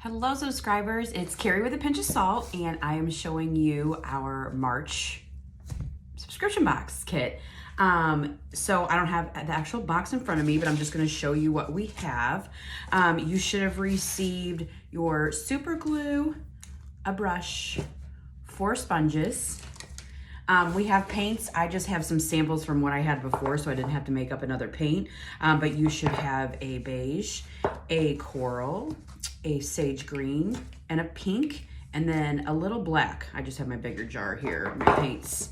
Hello subscribers, it's Carrie with a Pinch of Salt, and I am showing you our March subscription box kit. So I don't have the actual box in front of me, but I'm just gonna show you what we have. You should have received your super glue, a brush, 4 sponges. We have paints. I just have some samples from what I had before, so I didn't have to make up another paint. But you should have a beige, a coral, a sage green, and a pink, and then a little black. I just have my bigger jar here, my paints.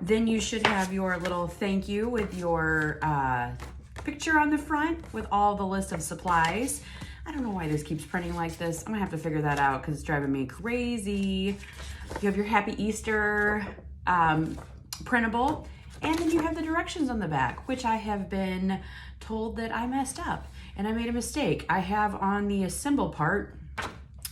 Then you should have your little thank you with your picture on the front with all the list of supplies. I don't know why this keeps printing like this. I'm gonna have to figure that out because it's driving me crazy. You have your Happy Easter printable, and then you have the directions on the back, which I have been told that I messed up and I made a mistake. I have on the assemble part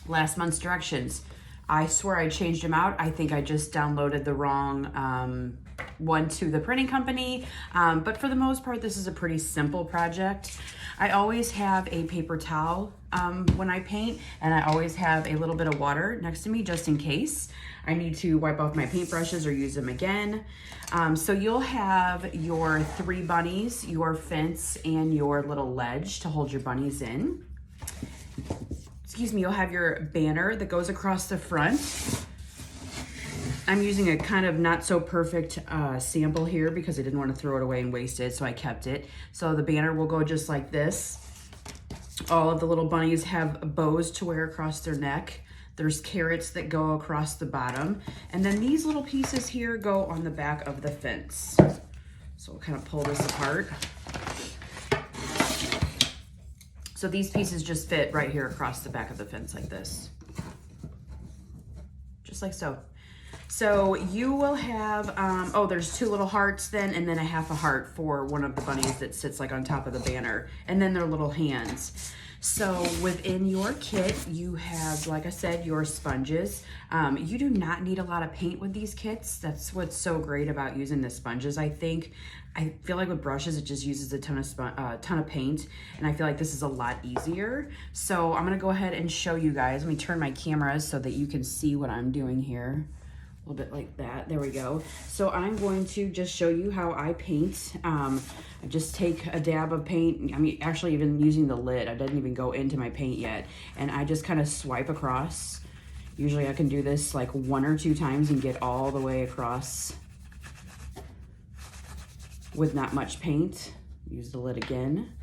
last month's directions. I swear I changed them out. I think I just downloaded the wrong one to the printing company. But for the most part, this is a pretty simple project. I always have a paper towel when I paint, and I always have a little bit of water next to me just in case I need to wipe off my paintbrushes or use them again. So you'll have your 3 bunnies, your fence, and your little ledge to hold your bunnies in. Excuse me, you'll have your banner that goes across the front. I'm using a kind of not so perfect sample here because I didn't want to throw it away and waste it, so I kept it. So the banner will go just like this. All of the little bunnies have bows to wear across their neck. There's carrots that go across the bottom. And then these little pieces here go on the back of the fence. So we'll kind of pull this apart. So these pieces just fit right here across the back of the fence like this. Just like so. So you will have, oh, there's 2 little hearts then, and then a half a heart for one of the bunnies that sits like on top of the banner, and then their little hands. So within your kit, you have, like I said, your sponges. You do not need a lot of paint with these kits. That's what's so great about using the sponges, I think. I feel like with brushes, it just uses a ton of paint, and I feel like this is a lot easier. So I'm gonna go ahead and show you guys. Let me turn my camera so that you can see what I'm doing here. A little bit like that, there we go. So I'm going to just show you how I paint. I just take a dab of paint. I mean, actually even using the lid, I didn't even go into my paint yet. And I just kind of swipe across. Usually I can do this like 1 or 2 times and get all the way across with not much paint. Use the lid again.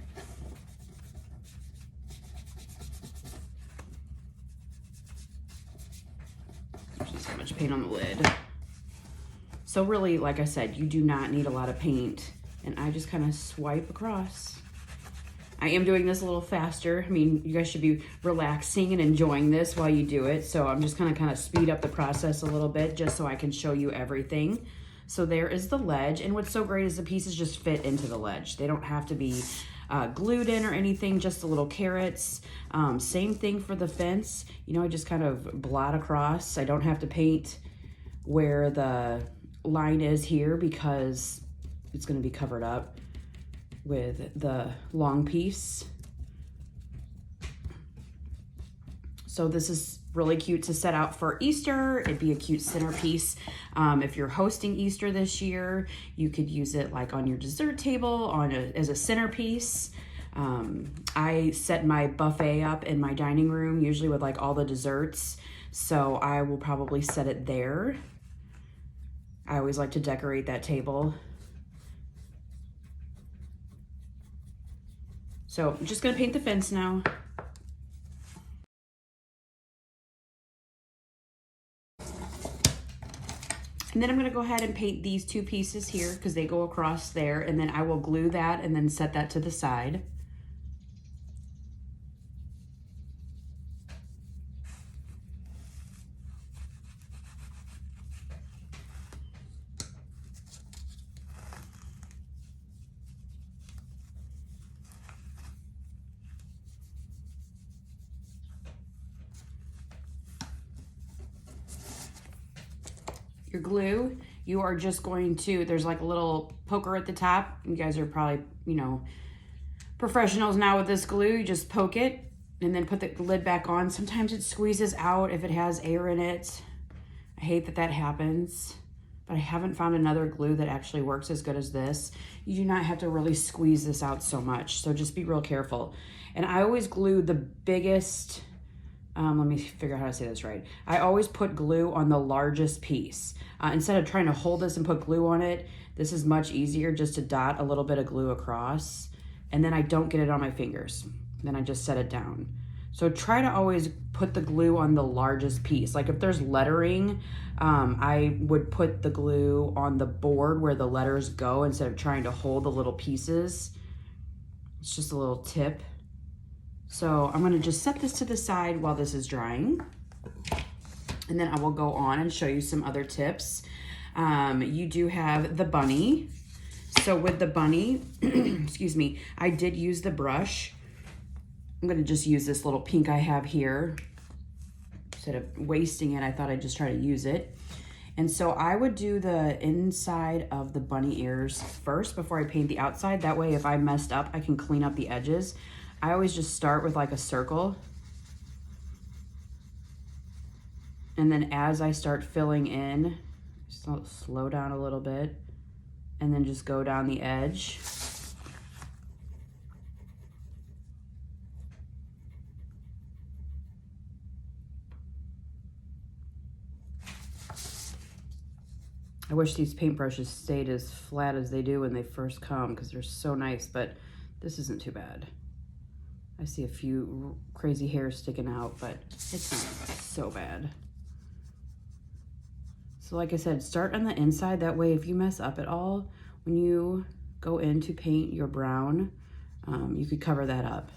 Much paint on the lid. So really, like I said, you do not need a lot of paint, and I just kind of swipe across. I am doing this a little faster. I mean, you guys should be relaxing and enjoying this while you do it, so I'm just gonna kind of speed up the process a little bit just so I can show you everything. So there is the ledge, and what's so great is the pieces just fit into the ledge. They don't have to be glued in or anything, just the little carrots. Same thing for the fence. You know, I just kind of blot across. I don't have to paint where the line is here because it's going to be covered up with the long piece. So this is really cute to set out for Easter. It'd be a cute centerpiece. If you're hosting Easter this year, you could use it like on your dessert table as a centerpiece. I set my buffet up in my dining room, usually with like all the desserts. So I will probably set it there. I always like to decorate that table. So I'm just gonna paint the fence now. And then I'm gonna go ahead and paint these 2 pieces here because they go across there, and then I will glue that and then set that to the side. Your glue, you are just going to, there's like a little poker at the top. You guys are probably, you know, professionals now with this glue. You just poke it And then put the lid back on. Sometimes it squeezes out if it has air in it. I hate that that happens, but I haven't found another glue that actually works as good as this. You do not have to really squeeze this out so much, so just be real careful. And I always glue the biggest, let me figure out how to say this right. I always put glue on the largest piece. Instead of trying to hold this and put glue on it, this is much easier just to dot a little bit of glue across, and then I don't get it on my fingers. Then I just set it down. So try to always put the glue on the largest piece. Like if there's lettering, I would put the glue on the board where the letters go instead of trying to hold the little pieces. It's just a little tip. So I'm gonna just set this to the side while this is drying. And then I will go on and show you some other tips. You do have the bunny. So with the bunny, excuse me, I did use the brush. I'm gonna just use this little pink I have here. Instead of wasting it, I thought I'd just try to use it. And so I would do the inside of the bunny ears first before I paint the outside. That way, if I messed up, I can clean up the edges. I always just start with like a circle. And then as I start filling in, slow down a little bit, and then just go down the edge. I wish these paintbrushes stayed as flat as they do when they first come because they're so nice, but this isn't too bad. I see a few crazy hairs sticking out, but it's not so bad. So like I said, start on the inside. That way, if you mess up at all, when you go in to paint your brown, you could cover that up.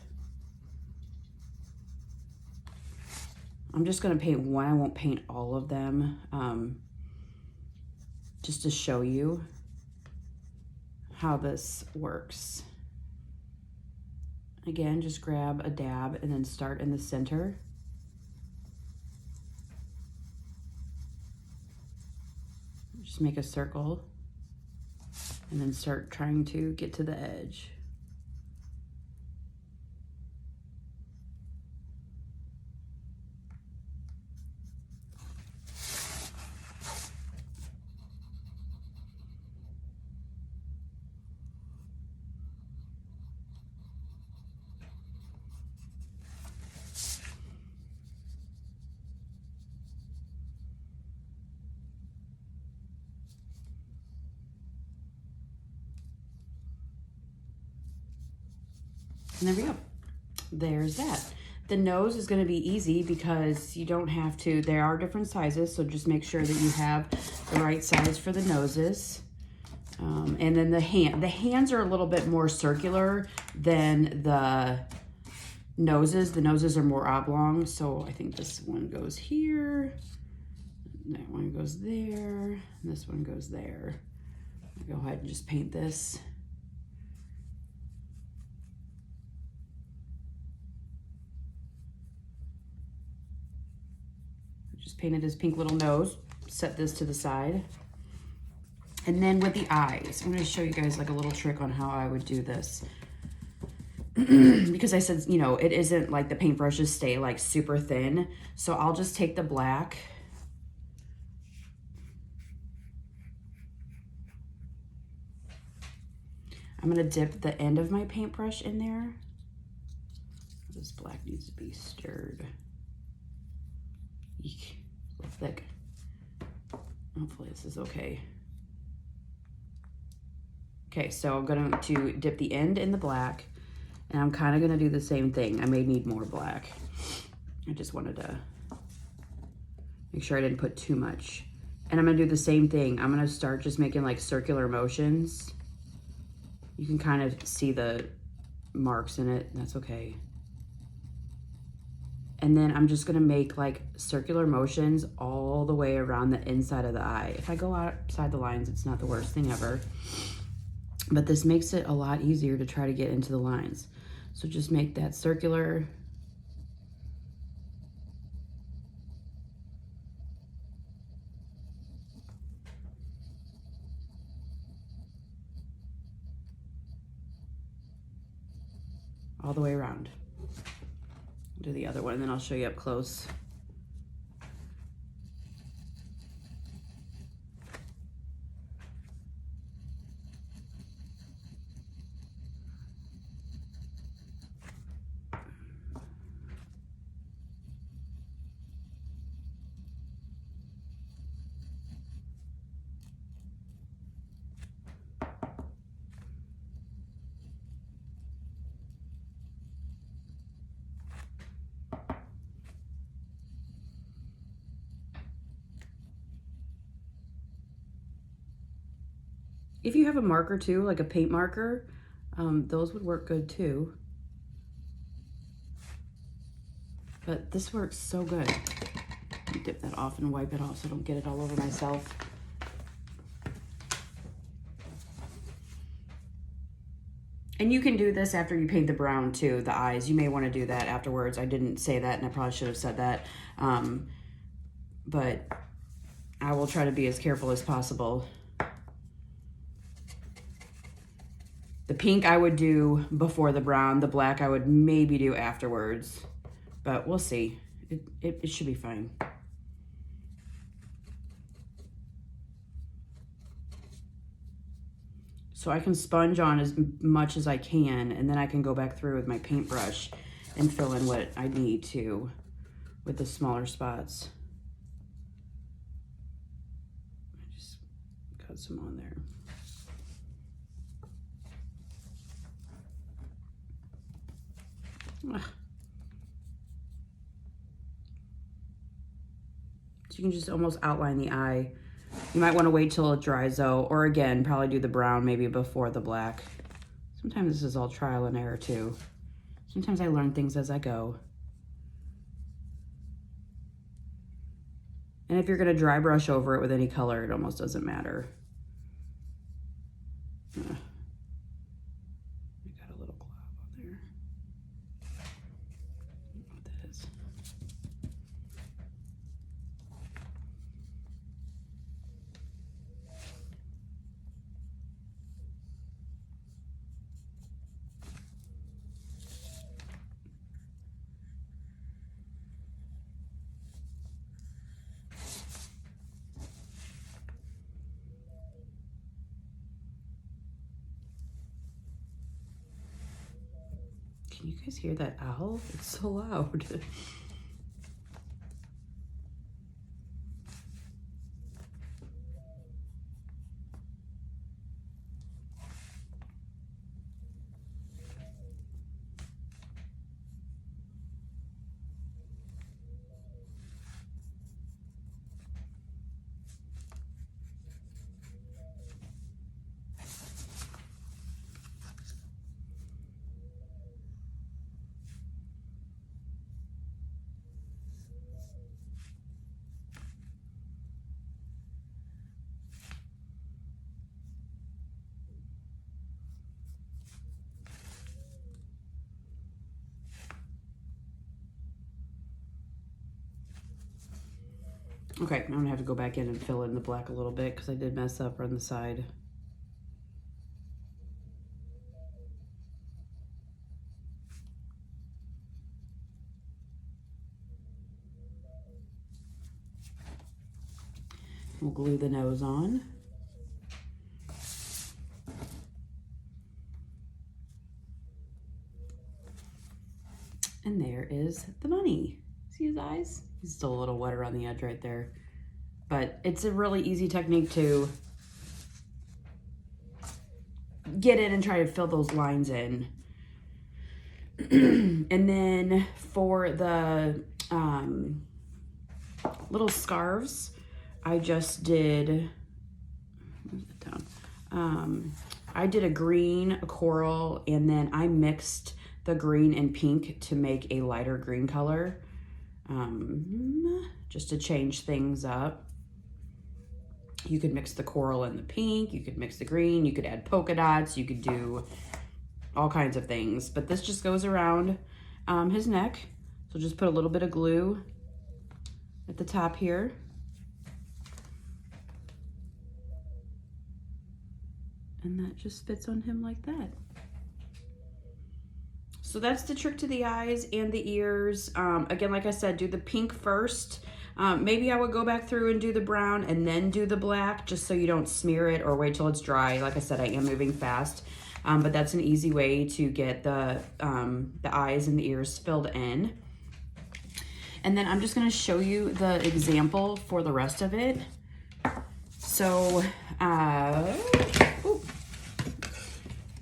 I'm just gonna paint one. I won't paint all of them. Just to show you how this works. Again, just grab a dab and then start in the center. Just make a circle and then start trying to get to the edge. And there we go. There's that. The nose is going to be easy because you don't have to, there are different sizes, so just make sure that you have the right size for the noses. And then the hands are a little bit more circular than the noses. The noses are more oblong, so I think this one goes here, that one goes there, and this one goes there. I'll go ahead and just paint this. Just painted his pink little nose, set this to the side. And then with the eyes, I'm gonna show you guys like a little trick on how I would do this. Because I said, you know, it isn't like the paintbrushes stay like super thin. So I'll just take the black. I'm gonna dip the end of my paintbrush in there. This black needs to be stirred. Eek, a little thick. Hopefully this is okay. Okay, so I'm going to dip the end in the black, and I'm kind of going to do the same thing. I may need more black. I just wanted to make sure I didn't put too much. And I'm going to do the same thing. I'm going to start just making like circular motions. You can kind of see the marks in it. That's okay. And then I'm just gonna make like circular motions all the way around the inside of the eye. If I go outside the lines, it's not the worst thing ever. But this makes it a lot easier to try to get into the lines. So just make that circular. All the way around. do the other one, and then I'll show you up close. If you have a marker too, like a paint marker, those would work good too. But this works so good. Dip that off and wipe it off so I don't get it all over myself. And you can do this after you paint the brown too, the eyes. You may want to do that afterwards. I didn't say that, and I probably should have said that. But I will try to be as careful as possible. The pink I would do before the brown. The black I would maybe do afterwards. But we'll see. It should be fine. So I can sponge on as much as I can, and then I can go back through with my paintbrush and fill in what I need to with the smaller spots. I just cut some on there. Ugh. So you can just almost outline the eye. You might want to wait till it dries though, or again, probably do the brown maybe before the black. Sometimes this is all trial and error too. Sometimes I learn things as I go. And if you're going to dry brush over it with any color, it almost doesn't matter. I got a little glob on there. I don't know what that is. Can you guys hear that owl? It's so loud. Okay, I'm gonna have to go back in and fill in the black a little bit because I did mess up on the side. We'll glue the nose on. And there is the bunny. See his eyes? He's still a little wet around the edge right there. But it's a really easy technique to get in and try to fill those lines in. And then for the little scarves, I just did, where's it down? I did a green, a coral, and then I mixed the green and pink to make a lighter green color. Just to change things up. You could mix the coral and the pink, you could mix the green, you could add polka dots, you could do all kinds of things. But this just goes around his neck. So just put a little bit of glue at the top here. And that just fits on him like that. So that's the trick to the eyes and the ears. Again, like I said, do the pink first. Maybe I would go back through and do the brown and then do the black, just so you don't smear it or wait till it's dry. Like I said, I am moving fast, but that's an easy way to get the eyes and the ears filled in. And then I'm just gonna show you the example for the rest of it. So,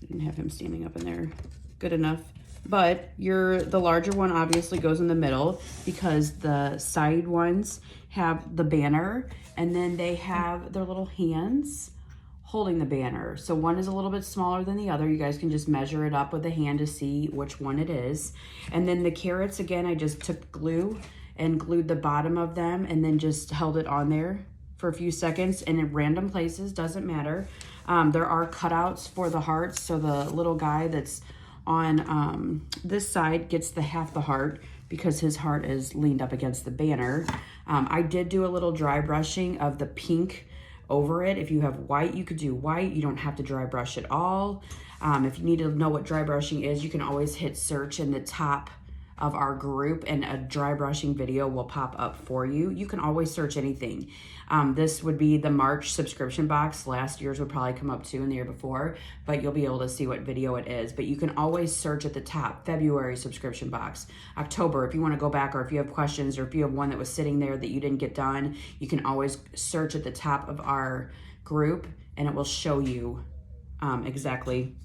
didn't have him standing up in there good enough. But the larger one obviously goes in the middle because the side ones have the banner and then they have their little hands holding the banner. So one is a little bit smaller than the other. You guys can just measure it up with a hand to see which one it is. And then the carrots, again, I just took glue and glued the bottom of them and then just held it on there for a few seconds and in random places, doesn't matter. There are cutouts for the hearts. So the little guy that's on this side gets half the heart because his heart is leaned up against the banner. I did do a little dry brushing of the pink over it. If you have white, you could do white. You don't have to dry brush at all. If you need to know what dry brushing is, you can always hit search in the top of our group and a dry brushing video will pop up for you. You can always search anything. This would be the March subscription box. Last year's would probably come up too, in the year before, but you'll be able to see what video it is. But you can always search at the top, February subscription box, October, if you want to go back, or if you have questions, or if you have one that was sitting there that you didn't get done, you can always search at the top of our group and it will show you exactly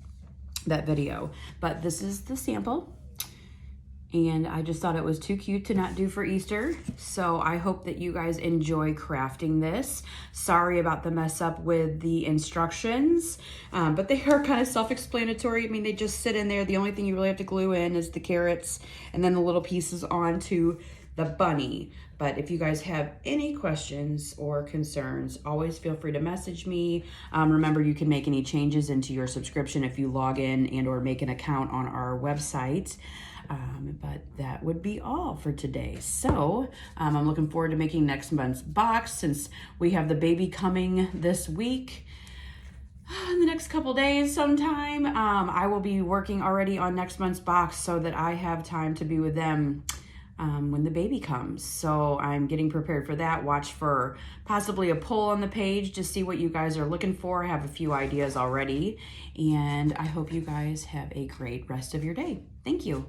that video. But this is the sample. And I just thought it was too cute to not do for Easter. So I hope that you guys enjoy crafting this. Sorry about the mess up with the instructions, but they are kind of self-explanatory. I mean, they just sit in there. The only thing you really have to glue in is the carrots and then the little pieces onto the bunny. But if you guys have any questions or concerns, always feel free to message me. Remember, you can make any changes into your subscription if you log in and or make an account on our website. But that would be all for today. So I'm looking forward to making next month's box since we have the baby coming this week. In the next couple days sometime, I will be working already on next month's box so that I have time to be with them when the baby comes. So I'm getting prepared for that. Watch for possibly a poll on the page to see what you guys are looking for. I have a few ideas already, and I hope you guys have a great rest of your day. Thank you.